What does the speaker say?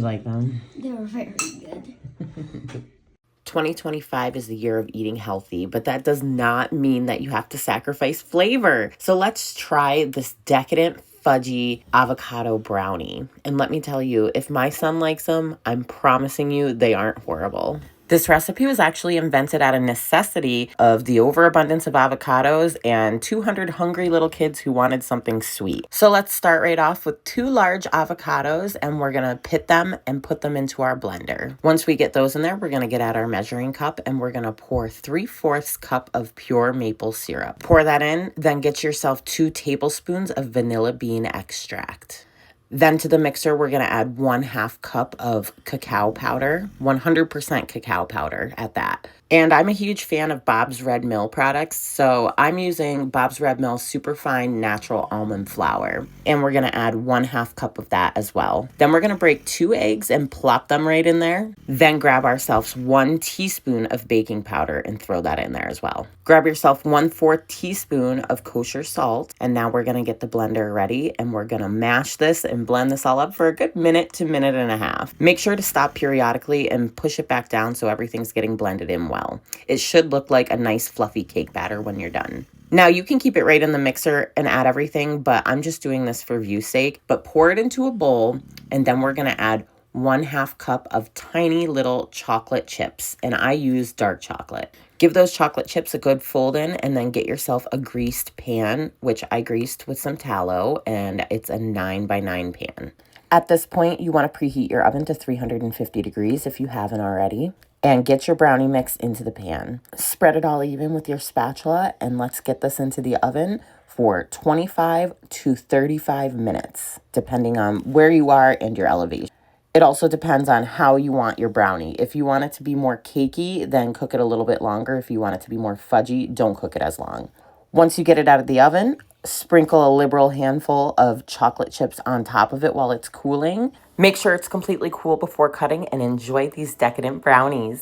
You like them? They were very good. 2025 is the year of eating healthy, but that does not mean that you have to sacrifice flavor. So let's try this decadent fudgy avocado brownie. And let me tell you, if my son likes them, I'm promising you they aren't horrible. This recipe was actually invented out of necessity of the overabundance of avocados and 200 hungry little kids who wanted something sweet. So let's start right off with 2 large avocados, and we're gonna pit them and put them into our blender. Once we get those in there, we're gonna get out our measuring cup and we're gonna pour 3/4 cup of pure maple syrup. Pour that in, then get yourself 2 tablespoons of vanilla bean extract. Then to the mixer, we're going to add 1/2 cup of cacao powder, 100% cacao powder at that. And I'm a huge fan of Bob's Red Mill products, so I'm using Bob's Red Mill Superfine Natural Almond Flour. And we're going to add 1/2 cup of that as well. Then we're going to break 2 eggs and plop them right in there. Then grab ourselves 1 teaspoon of baking powder and throw that in there as well. Grab yourself 1/4 teaspoon of kosher salt. And now we're going to get the blender ready and we're going to mash this and blend this all up for a good minute to minute and a half. Make sure to stop periodically and push it back down so everything's getting blended in well. It should look like a nice fluffy cake batter when you're done. Now you can keep it right in the mixer and add everything, but I'm just doing this for view's sake. But pour it into a bowl and then we're going to add 1/2 cup of tiny little chocolate chips, and I use dark chocolate. Give those chocolate chips a good fold in and then get yourself a greased pan, which I greased with some tallow, and it's a 9x9 pan. At this point, you want to preheat your oven to 350 degrees if you haven't already, and get your brownie mix into the pan. Spread it all even with your spatula, and let's get this into the oven for 25 to 35 minutes, depending on where you are and your elevation. It also depends on how you want your brownie. If you want it to be more cakey, then cook it a little bit longer. If you want it to be more fudgy, don't cook it as long. Once you get it out of the oven, sprinkle a liberal handful of chocolate chips on top of it while it's cooling. Make sure it's completely cool before cutting and enjoy these decadent brownies.